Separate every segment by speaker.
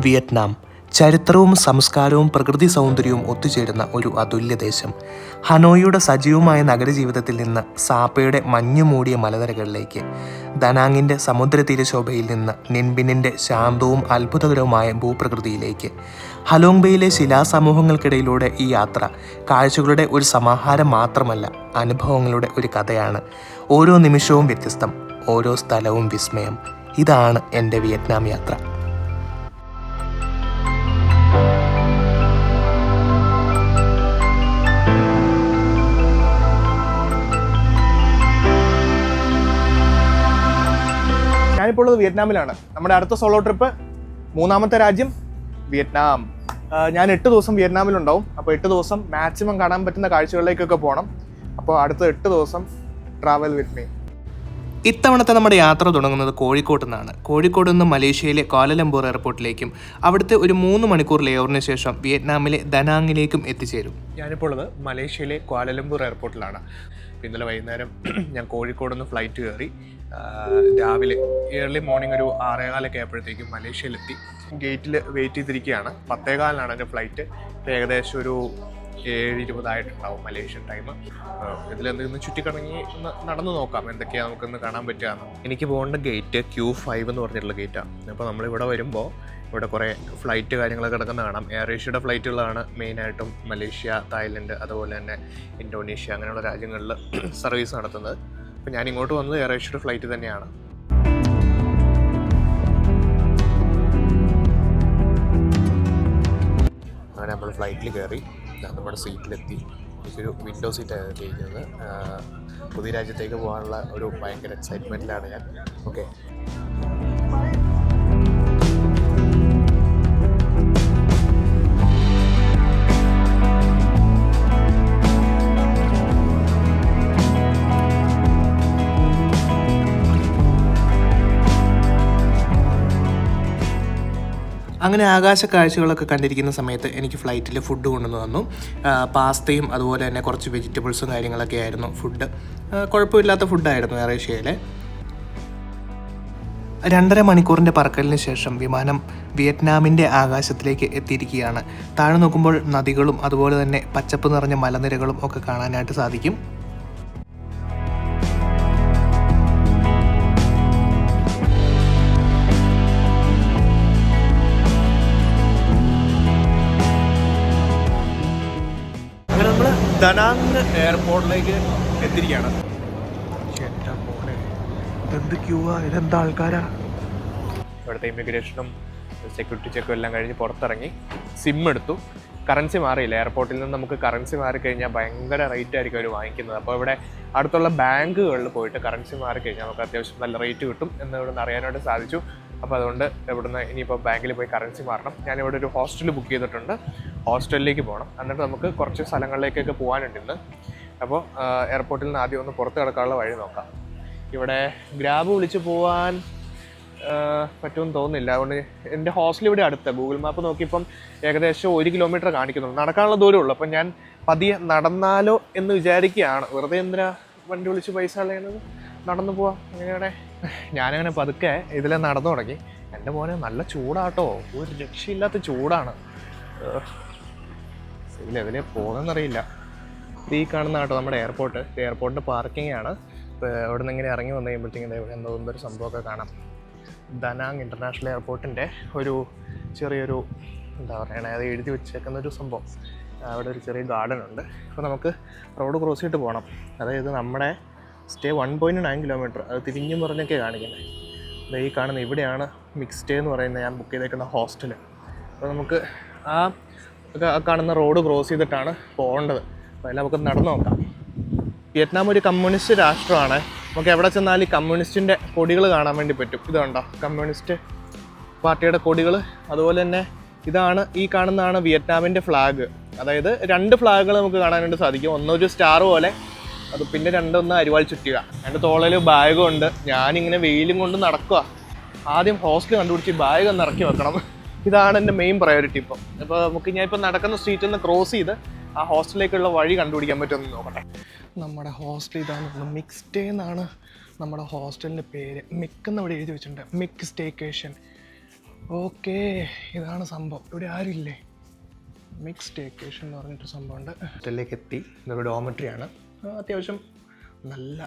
Speaker 1: Vietnam ചരിത്രവും സംസ്കാരവും പ്രകൃതി സൗന്ദര്യവും ഒത്തുചേരുന്ന ഒരു അതുല്യ ദേശം. ഹനോയിയുടെ സജീവമായ നഗരജീവിതത്തിൽ നിന്ന് സാപ്പയുടെ മഞ്ഞുമൂടിയ മലനിരകളിലേക്ക്, ദനാങ്ങിൻ്റെ സമുദ്രതീരശോഭയിൽ നിന്ന് നിൻബിനിൻ്റെ ശാന്തവും അത്ഭുതകരവുമായ ഭൂപ്രകൃതിയിലേക്ക്, ഹലോങ് ബേയിലെ ശിലാസമൂഹങ്ങൾക്കിടയിലൂടെ ഈ യാത്ര കാഴ്ചകളുടെ ഒരു സമാഹാരം മാത്രമല്ല, അനുഭവങ്ങളുടെ ഒരു കഥയാണ്. ഓരോ നിമിഷവും വ്യത്യസ്തം, ഓരോ സ്ഥലവും വിസ്മയം. ഇതാണ് എൻ്റെ വിയറ്റ്നാം യാത്ര.
Speaker 2: ഞാനിപ്പോൾ ഉള്ളത് വിയറ്റ്നാമിലാണ്. നമ്മുടെ അടുത്ത സോളോ ട്രിപ്പ്, മൂന്നാമത്തെ രാജ്യം വിയറ്റ്നാം. ഞാൻ 8 ദിവസം വിയറ്റ്നാമിലുണ്ടാവും. അപ്പോൾ 8 ദിവസം മാക്സിമം കാണാൻ പറ്റുന്ന കാഴ്ചകളിലേക്കൊക്കെ പോകണം. അപ്പോൾ അടുത്ത 8 ദിവസം ട്രാവൽ വിത്ത് മീ.
Speaker 1: ഇത്തവണത്തെ നമ്മുടെ യാത്ര തുടങ്ങുന്നത് കോഴിക്കോട് നിന്നാണ്. കോഴിക്കോട് നിന്ന് മലേഷ്യയിലെ ക്വാലലംപൂർ എയർപോർട്ടിലേക്കും അവിടുത്തെ ഒരു 3 മണിക്കൂർ ലേവറിന് ശേഷം വിയറ്റ്നാമിലെ ദനാങ്ങിലേക്കും എത്തിച്ചേരും.
Speaker 2: ഞാനിപ്പോൾ ഉള്ളത് മലേഷ്യയിലെ ക്വാലലംപൂർ എയർപോർട്ടിലാണ്. ഇന്നലെ വൈകുന്നേരം ഞാൻ കോഴിക്കോട് നിന്ന് ഫ്ലൈറ്റ് കയറി. രാവിലെ ഏർലി മോർണിംഗ് ഒരു 6:15 ആയപ്പോഴത്തേക്കും മലേഷ്യയിലെത്തി. ഗേറ്റിൽ വെയിറ്റ് ചെയ്തിരിക്കുകയാണ്. 10:15 എൻ്റെ ഫ്ലൈറ്റ്. ഏകദേശം ഒരു 7:20 ആയിട്ടുണ്ടാവും മലേഷ്യൻ ടൈം. ഇതിലെന്തെങ്കിലും ചുറ്റിക്കറങ്ങി ഒന്ന് നടന്നു നോക്കാം എന്തൊക്കെയാണ് നമുക്കൊന്ന് കാണാൻ പറ്റുകയെന്ന്. എനിക്ക് പോകേണ്ട ഗേറ്റ് Q5 എന്ന് പറഞ്ഞിട്ടുള്ള ഗേറ്റാണ്. അപ്പോൾ നമ്മളിവിടെ വരുമ്പോൾ ഇവിടെ കുറേ ഫ്ലൈറ്റ് കാര്യങ്ങളൊക്കെ കിടക്കുന്ന കാണാം. എയർ ഏഷ്യയുടെ ഫ്ലൈറ്റുകളാണ് മെയിനായിട്ടും മലേഷ്യ, തായ്ലൻഡ്, അതുപോലെ തന്നെ ഇന്തോനേഷ്യ അങ്ങനെയുള്ള രാജ്യങ്ങളിൽ സർവീസ് നടത്തുന്നത്. അപ്പോൾ ഞാൻ ഇങ്ങോട്ട് വന്നത് എയർ ഏഷ്യയുടെ ഫ്ലൈറ്റ് തന്നെയാണ്. അങ്ങനെ നമ്മൾ ഫ്ലൈറ്റിൽ കയറി നമ്മുടെ സീറ്റിലെത്തി. എനിക്കൊരു വിൻഡോ സീറ്റാണ് ഇരിക്കുന്നത്. പുതിയ രാജ്യത്തേക്ക് പോകാനുള്ള ഒരു ഭയങ്കര എക്സൈറ്റ്മെൻറ്റിലാണ് ഞാൻ. ഓക്കെ,
Speaker 1: അങ്ങനെ ആകാശ കാഴ്ചകളൊക്കെ കണ്ടിരിക്കുന്ന സമയത്ത് എനിക്ക് ഫ്ലൈറ്റിൽ ഫുഡ് കൊണ്ടുവന്ന് തന്നു. പാസ്തയും അതുപോലെ തന്നെ കുറച്ച് വെജിറ്റബിൾസും കാര്യങ്ങളൊക്കെ ആയിരുന്നു ഫുഡ്. കുഴപ്പമില്ലാത്ത ഫുഡായിരുന്നു എയർ ഏഷ്യയിലെ. 2.5 മണിക്കൂറിൻ്റെ പറക്കലിന് ശേഷം വിമാനം വിയറ്റ്നാമിൻ്റെ ആകാശത്തിലേക്ക് എത്തിയിരിക്കുകയാണ്. താഴെ നോക്കുമ്പോൾ നദികളും അതുപോലെ തന്നെ പച്ചപ്പ് നിറഞ്ഞ മലനിരകളും ഒക്കെ കാണാനായിട്ട് സാധിക്കും.
Speaker 2: ദനാങ് എയർപോർട്ടിലേക്ക് എത്തിയിരിക്കുകയാണ്.
Speaker 1: എന്ത് ക്യൂവാ, ഇതെന്താ ആൾക്കാരാ.
Speaker 2: ഇവിടുത്തെ ഇമിഗ്രേഷനും സെക്യൂരിറ്റി ചെക്കും എല്ലാം കഴിഞ്ഞ് പുറത്തിറങ്ങി സിം എടുത്തു. കറൻസി മാറിയില്ല. എയർപോർട്ടിൽ നിന്ന് നമുക്ക് കറൻസി മാറിക്കഴിഞ്ഞാൽ ഭയങ്കര റേറ്റ് ആയിരിക്കും അവർ വാങ്ങിക്കുന്നത്. അപ്പോൾ ഇവിടെ അടുത്തുള്ള ബാങ്കുകളിൽ പോയിട്ട് കറൻസി മാറിക്കഴിഞ്ഞാൽ നമുക്ക് അത്യാവശ്യം നല്ല റേറ്റ് കിട്ടും എന്ന് ഇവിടെ നിന്ന് അറിയാനായിട്ട് സാധിച്ചു. അപ്പോൾ അതുകൊണ്ട് ഇവിടുന്ന് ഇനിയിപ്പോൾ ബാങ്കിൽ പോയി കറൻസി മാറണം. ഞാനിവിടെ ഒരു ഹോസ്റ്റൽ ബുക്ക് ചെയ്തിട്ടുണ്ട്. ഹോസ്റ്റലിലേക്ക് പോകണം. എന്നിട്ട് നമുക്ക് കുറച്ച് സ്ഥലങ്ങളിലേക്കൊക്കെ പോകാനുണ്ട് ഇന്ന്. അപ്പോൾ എയർപോർട്ടിൽ നിന്ന് ആദ്യം ഒന്ന് പുറത്ത് കിടക്കാനുള്ള വഴി നോക്കാം. ഇവിടെ ഗ്രാബ് വിളിച്ച് പോകാൻ പറ്റുമെന്ന് തോന്നുന്നില്ല. അതുകൊണ്ട് എൻ്റെ ഹോസ്റ്റൽ ഇവിടെ അടുത്ത് ഗൂഗിൾ മാപ്പ് നോക്കിയപ്പം ഏകദേശം 1 കിലോമീറ്റർ കാണിക്കുന്നുള്ളൂ. നടക്കാനുള്ള ദൂരമേ ഉള്ളൂ. അപ്പം ഞാൻ പതിയെ നടന്നാലോ എന്ന് വിചാരിക്കുകയാണ്. വെറുതെ എന്തിനാ വണ്ടി വിളിച്ച് പൈസ കളയുന്നത്, നടന്നു പോവാം. അങ്ങനെയാണെ ഞാനങ്ങനെ പതുക്കെ ഇതിലെ നടന്നു തുടങ്ങി. എൻ്റെ മോനെ നല്ല ചൂടാട്ടോ, ഒരു രക്ഷയില്ലാത്ത ചൂടാണ്. ഇതിലെതിലേ പോകുന്നതെന്നറിയില്ല. ഈ കാണുന്ന കേട്ടോ നമ്മുടെ എയർപോർട്ട്. എയർപോർട്ടിൻ്റെ പാർക്കിംഗ് ആണ്. ഇപ്പോൾ അവിടെ നിന്ന് ഇങ്ങനെ ഇറങ്ങി വന്നു കഴിയുമ്പോഴത്തേക്കും ഇവിടെ എന്തൊരു സംഭവമൊക്കെ കാണാം. ദനാങ് ഇൻ്റർനാഷണൽ എയർപോർട്ടിൻ്റെ ഒരു ചെറിയൊരു എന്താ പറയണേ, അത് എഴുതി വെച്ചേക്കുന്ന ഒരു സംഭവം. അവിടെ ഒരു ചെറിയ ഗാർഡൻ ഉണ്ട്. അപ്പോൾ നമുക്ക് റോഡ് ക്രോസ് ചെയ്തിട്ട് പോകണം. അതായത് നമ്മുടെ സ്റ്റേ 1.9 കിലോമീറ്റർ. അത് തിരിഞ്ഞും പറഞ്ഞൊക്കെ കാണിക്കുന്നത്. ഈ കാണുന്ന ഇവിടെയാണ് മിക്സ് സ്റ്റേ എന്ന് പറയുന്നത് ഞാൻ ബുക്ക് ചെയ്തേക്കുന്ന ഹോസ്റ്റൽ. അപ്പോൾ നമുക്ക് ആ കാണുന്ന റോഡ് ക്രോസ് ചെയ്തിട്ടാണ് പോകേണ്ടത്. അപ്പോൾ എല്ലാം നമുക്ക് നടന്നു നോക്കാം. വിയറ്റ്നാം ഒരു കമ്മ്യൂണിസ്റ്റ് രാഷ്ട്രമാണ്. നമുക്ക് എവിടെ ചെന്നാലും ഈ കമ്മ്യൂണിസ്റ്റിൻ്റെ കൊടികൾ കാണാൻ വേണ്ടി പറ്റും. ഇതുണ്ടോ കമ്മ്യൂണിസ്റ്റ് പാർട്ടിയുടെ കൊടികൾ. അതുപോലെ തന്നെ ഇതാണ്, ഈ കാണുന്നതാണ് വിയറ്റ്നാമിൻ്റെ ഫ്ലാഗ്. അതായത് 2 ഫ്ലാഗുകൾ നമുക്ക് കാണാനായിട്ട് സാധിക്കും. ഒന്നൊരു സ്റ്റാർ പോലെ, അത് പിന്നെ 2 അരിവാൾ ചുറ്റുക. എൻ്റെ തോളയിൽ ബാഗും ഉണ്ട്. ഞാനിങ്ങനെ വെയിലും കൊണ്ട് നടക്കുക. ആദ്യം ഹോസ്റ്റൽ കണ്ടുപിടിച്ച് ബാഗ് ഒന്ന് ഇറക്കി വെക്കണം. ഇതാണ് എൻ്റെ മെയിൻ പ്രയോറിറ്റി ഇപ്പം. അപ്പോൾ നമുക്ക് ഞാൻ ഇപ്പോൾ നടക്കുന്ന സ്ട്രീറ്റിൽ നിന്ന് ക്രോസ് ചെയ്ത് ആ ഹോസ്റ്റലിലേക്കുള്ള വഴി കണ്ടുപിടിക്കാൻ പറ്റുമെന്ന് നോക്കട്ടെ. നമ്മുടെ ഹോസ്റ്റൽ ഇതാണ്. മിക്സ് സ്റ്റേ എന്നാണ് നമ്മുടെ ഹോസ്റ്റലിൻ്റെ പേര്. മിക്ക് എന്ന് ഇവിടെ എഴുതി വെച്ചിട്ടുണ്ട്. മിക്ക് സ്റ്റേക്കേഷൻ. ഓക്കേ, ഇതാണ് സംഭവം. ഇവിടെ ആരുമില്ലേ? മിക്സ് സ്റ്റേക്കേഷൻ എന്ന് പറഞ്ഞിട്ട് സംഭവമുണ്ട്. ഹോട്ടലിലേക്ക് എത്തി. ഇതൊരു ഡോമെട്രിയാണ്. അത്യാവശ്യം നല്ല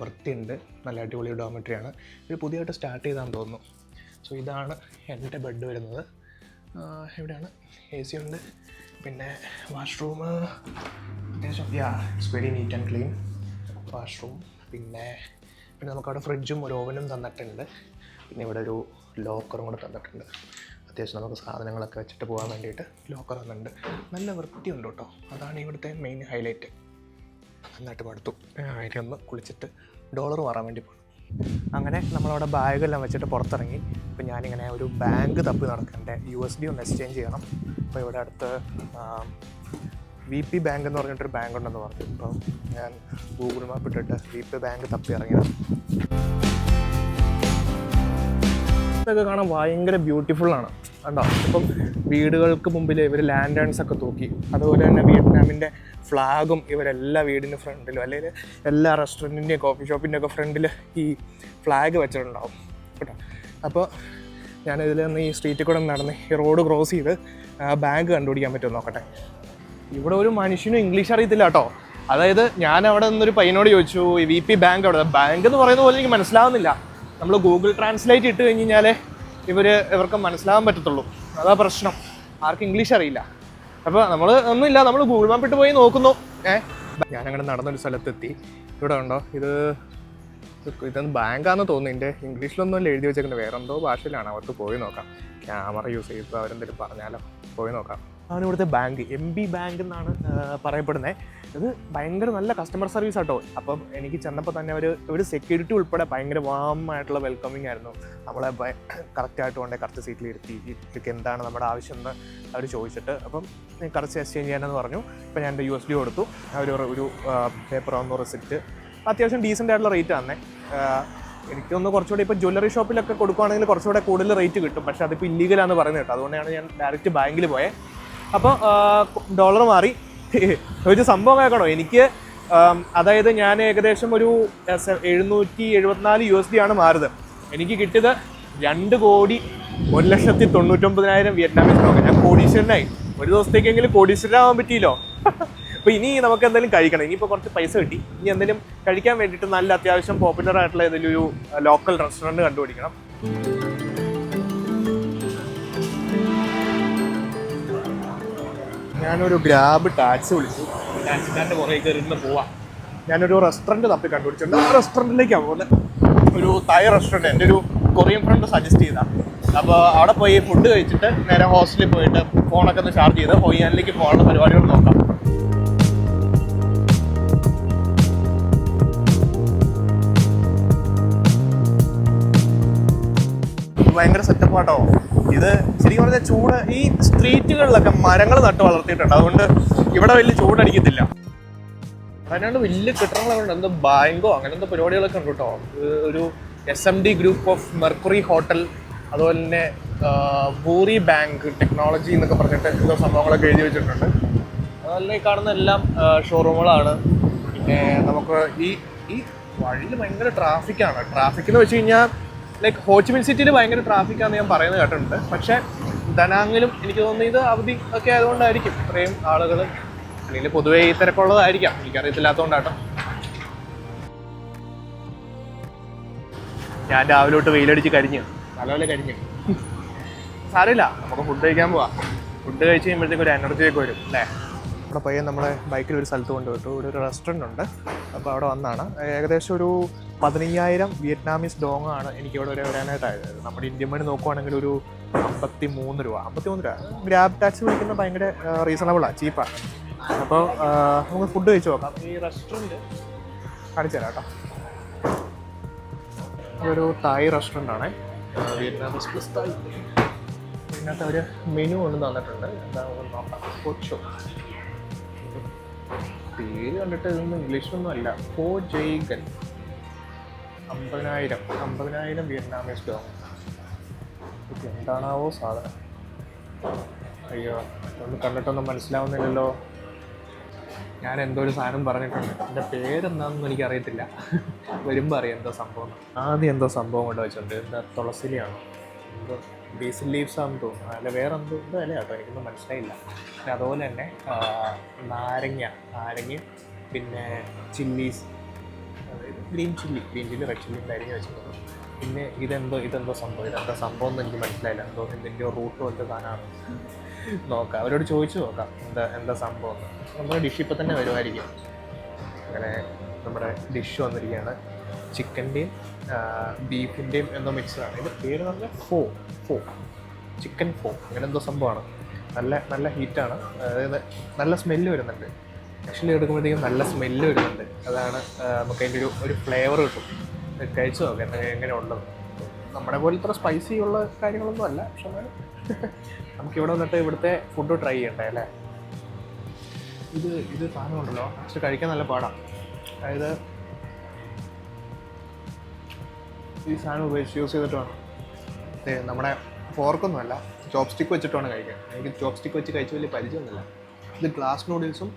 Speaker 2: വൃത്തിയുണ്ട്. നല്ല അടിപൊളി ഡോമെട്രിയാണ്. ഇത് പുതിയതായിട്ട് സ്റ്റാർട്ട് ചെയ്താന്ന് തോന്നുന്നു. സോ ഇതാണ് എൻ്റെ ബെഡ് വരുന്നത്. ഇവിടെയാണ് AC ഉണ്ട്. പിന്നെ വാഷ്റൂം അത്യാവശ്യം it's very neat and clean washroom. പിന്നെ നമുക്കവിടെ ഫ്രിഡ്ജും ഒരു ഓവനും തന്നിട്ടുണ്ട്. പിന്നെ ഇവിടെ ഒരു ലോക്കറും കൂടെ തന്നിട്ടുണ്ട്. അത്യാവശ്യം നമുക്ക് സാധനങ്ങളൊക്കെ വെച്ചിട്ട് പോകാൻ വേണ്ടിയിട്ട് ലോക്കർ തന്നിട്ടുണ്ട്. നല്ല വൃത്തിയുണ്ട് കേട്ടോ. അതാണ് ഇവിടുത്തെ മെയിൻ ഹൈലൈറ്റ്. നന്നായിട്ട് മടുത്തു. എനിക്കൊന്ന് കുളിച്ചിട്ട് ഡോളർ മാറാൻ വേണ്ടി പോകണം. അങ്ങനെ നമ്മളവിടെ ബാഗെല്ലാം വെച്ചിട്ട് പുറത്തിറങ്ങി. ഇപ്പോൾ ഞാനിങ്ങനെ ഒരു ബാങ്ക് തപ്പി നടക്കണ്ടേ, USD ഒന്ന് എക്സ്ചേഞ്ച് ചെയ്യണം. അപ്പോൾ ഇവിടെ അടുത്ത് VP ബാങ്ക് എന്ന് പറഞ്ഞിട്ടൊരു ബാങ്ക് ഉണ്ടെന്ന് പറഞ്ഞു. അപ്പോൾ ഞാൻ ഗൂഗിൾ മാപ്പ് ഇട്ടിട്ട് VP ബാങ്ക് തപ്പി ഇറങ്ങിയത്. ഇതൊക്കെ കാണാൻ ഭയങ്കര ബ്യൂട്ടിഫുള്ളാണ്. കണ്ടോ, ഇപ്പം വീടുകൾക്ക് മുമ്പിൽ ഇവർ ലാൻഡേൺസ് ഒക്കെ തൂക്കി. അതുപോലെ തന്നെ വിയറ്റ്നാമിൻ്റെ ഫ്ലാഗും ഇവരെല്ലാ വീടിൻ്റെ ഫ്രണ്ടിലും അല്ലെങ്കിൽ എല്ലാ റെസ്റ്റോറൻറ്റിൻ്റെയും കോഫി ഷോപ്പിൻ്റെ ഒക്കെ ഫ്രണ്ടിൽ ഈ ഫ്ലാഗ് വെച്ചിട്ടുണ്ടാവും കേട്ടോ. അപ്പോൾ ഞാനിതിൽ നിന്ന് ഈ സ്ട്രീറ്റിൽ കൂടെ നടന്ന് ഈ റോഡ് ക്രോസ് ചെയ്ത് ബാങ്ക് കണ്ടുപിടിക്കാൻ പറ്റുമോ നോക്കട്ടെ. ഇവിടെ ഒരു മനുഷ്യനും ഇംഗ്ലീഷ് അറിയത്തില്ല കേട്ടോ. അതായത് ഞാൻ അവിടെ നിന്നൊരു പയ്യനോട് ചോദിച്ചു ഈ VP ബാങ്ക് അവിടെ. ബാങ്ക് എന്ന് പറയുന്ന പോലെ എനിക്ക് മനസ്സിലാവുന്നില്ല. നമ്മൾ ഗൂഗിൾ ട്രാൻസ്ലേറ്റ് ഇട്ട് കഴിഞ്ഞ് കഴിഞ്ഞാൽ ഇവർക്ക് മനസ്സിലാവാൻ പറ്റത്തുള്ളൂ. അതാ പ്രശ്നം. ആർക്കും ഇംഗ്ലീഷ് അറിയില്ല. അപ്പോൾ നമ്മൾ ഒന്നുമില്ല, നമ്മൾ ഗൂഗിൾ മാപ്പ് ഇട്ട് പോയി നോക്കുന്നു. ഞാനങ്ങനെ നടന്നൊരു സ്ഥലത്തെത്തി. ഇവിടെ ഉണ്ടോ, ഇതൊന്ന് ബാങ്കാണെന്ന് തോന്നുന്നു. എൻ്റെ ഇംഗ്ലീഷിലൊന്നും അല്ല എഴുതി വെച്ചേക്കുന്നത്, വേറെ എന്തോ ഭാഷയിലാണ്. അവർക്ക് പോയി നോക്കാം. ക്യാമറ യൂസ് ചെയ്തപ്പോൾ അവരെന്തെങ്കിലും പറഞ്ഞാലോ, പോയി നോക്കാം. ആണ് ഇവിടുത്തെ ബാങ്ക്. MB ബാങ്ക് എന്നാണ് പറയപ്പെടുന്നത്. ഇത് ഭയങ്കര നല്ല കസ്റ്റമർ സർവീസ് ആട്ടോ. അപ്പം എനിക്ക് ചെന്നപ്പോൾ തന്നെ ഒരു സെക്യൂരിറ്റി ഉൾപ്പെടെ ഭയങ്കര വാമായിട്ടുള്ള വെൽക്കമിങ് ആയിരുന്നു. നമ്മളെ കറക്റ്റായിട്ട് കൊണ്ടേ കറക്റ്റ് സീറ്റിൽ ഇരുത്തി ഇതൊക്കെ എന്താണ് നമ്മുടെ ആവശ്യം എന്ന് അവർ ചോദിച്ചിട്ട്, അപ്പം കറക്റ്റ് എക്സ്ചേഞ്ച് ചെയ്യാനെന്ന് പറഞ്ഞു. ഇപ്പം ഞാൻ എൻ്റെ USD കൊടുത്തു. ഒരു പേപ്പർ വന്നു, റെസിപ്റ്റ്. അത്യാവശ്യം ഡീസൻ്റ് ആയിട്ടുള്ള റേറ്റ് തന്നെ. എനിക്കൊന്ന് കുറച്ചുകൂടി ഇപ്പോൾ ജ്വല്ലറി ഷോപ്പിലൊക്കെ കൊടുക്കുകയാണെങ്കിൽ കുറച്ചുകൂടെ കൂടുതൽ റേറ്റ് കിട്ടും. പക്ഷേ അതിപ്പോൾ ഇല്ലീഗലാണെന്ന് പറയുന്നത് കേട്ടോ. അതുകൊണ്ടാണ് ഞാൻ ഡയറക്റ്റ് ബാങ്കിൽ പോയത്. അപ്പോൾ ഡോളർ മാറി. ഒരു സംഭവം കേൾക്കണോ, എനിക്ക് അതായത് ഞാൻ ഏകദേശം ഒരു 774 USD ആണ് മാറുന്നത്. എനിക്ക് കിട്ടിയത് 2,01,99,000 വിയറ്റ്നാമീസ് ഡോളർ. ഞാൻ കോടീശ്വരനായി. ഒരു ദിവസത്തേക്കെങ്കിലും കോടീശ്വരനാവാൻ പറ്റിയല്ലോ. അപ്പോൾ ഇനി നമുക്ക് എന്തെങ്കിലും കഴിക്കണം. ഇനിയിപ്പോൾ കുറച്ച് പൈസ കിട്ടി. ഇനി എന്തെങ്കിലും കഴിക്കാൻ വേണ്ടിയിട്ട് നല്ല അത്യാവശ്യം പോപ്പുലർ ആയിട്ടുള്ള ഏതെങ്കിലും ഒരു ലോക്കൽ റെസ്റ്റോറൻറ്റ് കണ്ടുപിടിക്കണം. ഞാനൊരു ഗ്രാബ് ടാക്സി വിളിച്ചു. ടാക്സിക്കാരൻ്റെ പുറകെ കയറിയിരുന്ന് പോവാം. ഞാനൊരു റെസ്റ്റോറൻറ്റ് തപ്പി കണ്ടുപിടിച്ചിട്ടുണ്ട്. ആ റെസ്റ്റോറൻറ്റിലേക്കാണ് പോകുന്നത്. ഒരു തായ് റെസ്റ്റോറൻറ്റ് എൻ്റെ ഒരു കൊറിയൻ ഫ്രണ്ട് സജസ്റ്റ് ചെയ്താൽ. അപ്പോൾ അവിടെ പോയി ഫുഡ് കഴിച്ചിട്ട് നേരെ ഹോസ്റ്റലിൽ പോയിട്ട് ഫോണൊക്കെ ഒന്ന് ചാർജ് ചെയ്ത് ഹോയിയാനിലേക്ക് പോകാനുള്ള പരിപാടികൾ നോക്കാം. ഭയങ്കര സെറ്റപ്പ് ആട്ടോ ഇത്. ശരിക്കും പറഞ്ഞാൽ ചൂട് ഈ സ്ട്രീറ്റുകളിലൊക്കെ മരങ്ങൾ നട്ട് വളർത്തിയിട്ടുണ്ട്. അതുകൊണ്ട് ഇവിടെ വലിയ ചൂടടിക്കത്തില്ല. അതിനാണ്ട് വലിയ കെട്ടിടങ്ങളൊക്കെ എന്തോ ബാങ്കോ അങ്ങനെ എന്തോ പരിപാടികളൊക്കെ ഉണ്ട് കേട്ടോ. ഒരു SMD group of mercury hotel, അതുപോലെ തന്നെ ബൂറി ബാങ്ക് ടെക്നോളജി എന്നൊക്കെ പറഞ്ഞിട്ട് എന്തോ സംഭവങ്ങളൊക്കെ എഴുതി വെച്ചിട്ടുണ്ട്. അതുപോലെ ഈ കാണുന്ന എല്ലാം ഷോറൂമുകളാണ്. പിന്നെ നമുക്ക് ഈ വഴിയിൽ ഭയങ്കര ട്രാഫിക്കാണ്. ട്രാഫിക് എന്ന് വെച്ച് കഴിഞ്ഞാൽ ലൈക്ക് ഹോച്ചിമിൻ സിറ്റിയിൽ ഭയങ്കര ട്രാഫിക്കാണെന്ന് ഞാൻ പറയുന്നത് കേട്ടിട്ടുണ്ട്. പക്ഷേ ദനാങ്ങിലും എനിക്ക് തോന്നുന്നു ഇത് അവധി ഒക്കെ ആയതുകൊണ്ടായിരിക്കും ഇത്രയും ആളുകൾ. അല്ലെങ്കിൽ പൊതുവേ ഈ തിരക്കുള്ളതായിരിക്കാം, എനിക്കറിയത്തില്ലാത്തതുകൊണ്ടാട്ടോ. ഞാൻ രാവിലെ തൊട്ട് വെയിലടിച്ച് കരിഞ്ഞു, നല്ലപോലെ കരിഞ്ഞു. സാരമില്ല, നമുക്ക് ഫുഡ് കഴിക്കാൻ പോവാം. ഫുഡ് കഴിച്ച് കഴിയുമ്പോഴത്തേക്കും ഒരു എനർജിയൊക്കെ വരും അല്ലേ. അവിടെ പയ്യെ നമ്മളെ ബൈക്കിൽ ഒരു സ്ഥലത്ത് കൊണ്ടുപോയിട്ടു. ഇവിടെ ഒരു റെസ്റ്റോറൻറ്റ് ഉണ്ട്. അപ്പോൾ അവിടെ വന്നാണ്. ഏകദേശം ഒരു 15,000 വിയറ്റ്നാമീസ് ഡോങ് ആണ് എനിക്കിവിടെ വരെ വരാനായിട്ടായത്. നമ്മുടെ ഇന്ത്യൻ മണി നോക്കുവാണെങ്കിൽ ഒരു 53 രൂപ. ഗ്രാബ് ടാക്സി വിളിക്കുന്നത് ഭയങ്കര റീസണബിളാണ്, ചീപ്പാണ്. അപ്പോൾ നമുക്ക് ഫുഡ് കഴിച്ച് നോക്കാം. ഈ റെസ്റ്റോറൻറ്റ് കാണിച്ചു തരാം കേട്ടോ. ഇതൊരു തായ് റെസ്റ്റോറൻ്റ് ആണ്, വിയറ്റ്നാമീസ് പ്ലസ് തായ്. ഇതിനകത്ത് ഒരു മെനു കൊണ്ട് തന്നിട്ടുണ്ട്. എന്താണെന്ന് നോക്കാം. കൊച്ചോ പേര് കണ്ടിട്ട് ഇതൊന്നും ഇംഗ്ലീഷിലൊന്നും അല്ല. ഫോ ജയ്ഗൻ 50,000 വിയറ്റ്നാമീസ് ഡോങ്. ഇത് എന്താണാവോ സാധനം? അയ്യോ, ഒന്ന് കണ്ടിട്ടൊന്നും മനസ്സിലാവുന്നില്ലല്ലോ. ഞാൻ എന്തോ ഒരു സാധനം പറഞ്ഞിട്ടുണ്ട്. എൻ്റെ പേരെന്താണെന്നും എനിക്കറിയത്തില്ല. വരുമ്പോൾ അറിയാം എന്തോ സംഭവം. ആദ്യം എന്തോ സംഭവം കൊണ്ട് വെച്ചിട്ടുണ്ട്. എന്താ തുളസിലിയാണോ? എന്തോ ബേസിൽ ലീവ്സ് ആണെന്ന് തോന്നുന്നു, അല്ല വേറെ എന്തോ അല്ലേ കേട്ടോ, എനിക്കൊന്നും മനസ്സിലായില്ല. പിന്നെ അതുപോലെ തന്നെ നാരങ്ങയും പിന്നെ ചില്ലീസ്, അതായത് ഗ്രീൻ ചില്ലി റെഡ് ചില്ലി അരിഞ്ഞ് വെച്ചിട്ടുണ്ട്. പിന്നെ ഇതെന്തോ സംഭവം എന്ന് എനിക്ക് മനസ്സിലായില്ല. ഇതിൻ്റെ റൂട്ട് പോലത്തെ സാധനമാണ്. നോക്കാം, അവരോട് ചോദിച്ചു നോക്കാം എന്താ സംഭവം എന്ന്. നമ്മുടെ ഡിഷ് ഇപ്പം തന്നെ വരുമായിരിക്കും. അങ്ങനെ നമ്മുടെ ഡിഷ് വന്നിരിക്കുകയാണ്. ചിക്കൻ്റെയും ബീഫിൻ്റെയും എന്തോ മിക്സഡാണ്. ഇത് പേര് പറഞ്ഞ ഫോ ചിക്കൻ ഫോ അങ്ങനെ എന്തോ സംഭവമാണ്. നല്ല ഹീറ്റാണ്, അതായത് നല്ല സ്മെല്ല് വരുന്നുണ്ട്. ആക്ച്വലി എടുക്കുമ്പോഴത്തേക്കും നല്ല സ്മെല്ല് വരുന്നുണ്ട്. അതാണ് നമുക്ക് അതിൻ്റെ ഒരു ഫ്ലേവർ കിട്ടും. കഴിച്ചു നോക്കാം എങ്ങനെ ഉള്ളത്. നമ്മുടെ പോലെ ഇത്ര സ്പൈസി ഉള്ള കാര്യങ്ങളൊന്നും അല്ല, പക്ഷെ നമുക്കിവിടെ വന്നിട്ട് ഇവിടുത്തെ ഫുഡ് ട്രൈ ചെയ്യണ്ടേ അല്ലേ. ഇത് സാധനം ഉണ്ടല്ലോ, പക്ഷെ കഴിക്കാൻ നല്ല പാടാണ്. അതായത് ഈ സാധനം യൂസ് ചെയ്തിട്ട് വേണം, നമ്മുടെ ഫോർക്കൊന്നുമല്ല, ചോപ്പ് സ്റ്റിക്ക് വെച്ചിട്ടാണ് കഴിക്കാൻ. എനിക്ക് ചോപ്പ് സ്റ്റിക്ക് വെച്ച് കഴിച്ച് വലിയ പരിചയമൊന്നുമില്ല. ഇത് ഗ്ലാസ് നൂഡിൽസും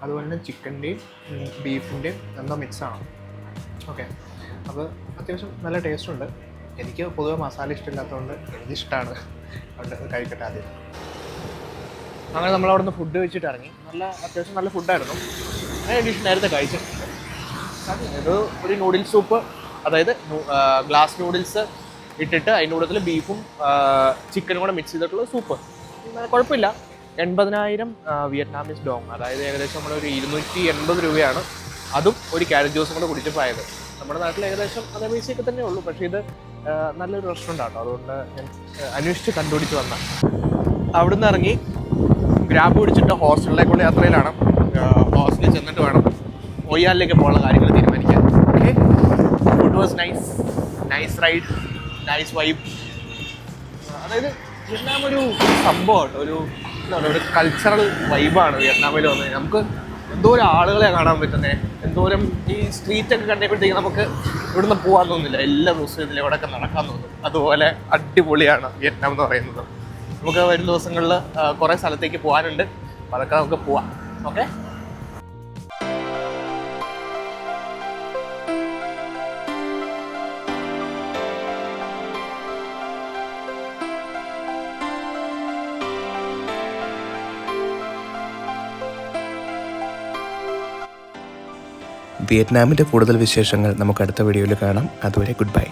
Speaker 2: അതുപോലെ തന്നെ ചിക്കൻ്റെയും ബീഫിൻ്റെയും എന്തോ മിക്സാണ്. ഓക്കെ, അപ്പോൾ അത്യാവശ്യം നല്ല ടേസ്റ്റുണ്ട്. എനിക്ക് പൊതുവെ മസാല ഇഷ്ടമില്ലാത്തതുകൊണ്ട് എനിക്കിഷ്ടമാണ്. അതുകൊണ്ട് കഴിക്കട്ടെ ആദ്യം. അങ്ങനെ നമ്മളവിടെ നിന്ന് ഫുഡ് വെച്ചിട്ട് ഇറങ്ങി. അത്യാവശ്യം നല്ല ഫുഡായിരുന്നു. ഞാൻ ഡിഷ് നേരത്തെ കഴിച്ചിട്ടുണ്ട്. ഇത് ഒരു നൂഡിൽസ് സൂപ്പ്, അതായത് ഗ്ലാസ് നൂഡിൽസ് ഇട്ടിട്ട് അതിൻ്റെ കൂട്ടത്തിൽ ബീഫും ചിക്കനും കൂടെ മിക്സ് ചെയ്തിട്ടുള്ള സൂപ്പ്. കുഴപ്പമില്ല. 80,000 വിയറ്റ്നാമീസ് ഡോങ്, അതായത് ഏകദേശം നമ്മളൊരു 280 രൂപയാണ്. അതും ഒരു ക്യാരറ്റ് ജ്യൂസും കൂടെ കുടിച്ചപ്പോൾ ആയത്. നമ്മുടെ നാട്ടിൽ ഏകദേശം അതേ പൈസയൊക്കെ തന്നെ ഉള്ളൂ. പക്ഷേ ഇത് നല്ലൊരു റെസ്റ്റോറൻ്റ് ആട്ടോ, അതുകൊണ്ട് ഞാൻ അന്വേഷിച്ച് കണ്ടുപിടിച്ച് വന്ന. അവിടുന്ന് ഇറങ്ങി ഗ്രാബ് പിടിച്ചിട്ട് ഹോസ്റ്റലിലേക്കുള്ള യാത്രയിലാണ്. ഹോസ്റ്റലിൽ ചെന്നിട്ട് വേണം ഒയ്യാലിലേക്ക് പോകാനുള്ള കാര്യങ്ങൾ തീരുമാനിക്കാൻ. Okay, food was nice ride, nice vibe. അതായത് വിയറ്റ്നാം ഒരു സംഭവമാണ്, ഒരു കൾച്ചറൽ വൈബാണ് വിയറ്റ്നാമിൽ വന്നത്. നമുക്ക് എന്തോരം ആളുകളെ കാണാൻ പറ്റുന്നത്, എന്തോരം ഈ സ്ട്രീറ്റൊക്കെ കണ്ടപ്പോഴത്തേക്ക് നമുക്ക് ഇവിടുന്ന് പോകാൻ തോന്നുന്നില്ല. എല്ലാ ദിവസവും ഇതിലൂടെയൊക്കെ നടക്കാൻ തോന്നും. അതുപോലെ അടിപൊളിയാണ് വിയറ്റ്നാം എന്ന് പറയുന്നത്. നമുക്ക് വരും ദിവസങ്ങളിൽ കുറേ സ്ഥലത്തേക്ക് പോകാനുണ്ട്, അപ്പോൾ അതൊക്കെ നമുക്ക് പോവാം. ഓക്കെ,
Speaker 1: വിയറ്റ്നാമിൻ്റെ കൂടുതൽ വിശേഷങ്ങൾ നമുക്ക് അടുത്ത വീഡിയോയിൽ കാണാം. അതുവരെ ഗുഡ് ബൈ.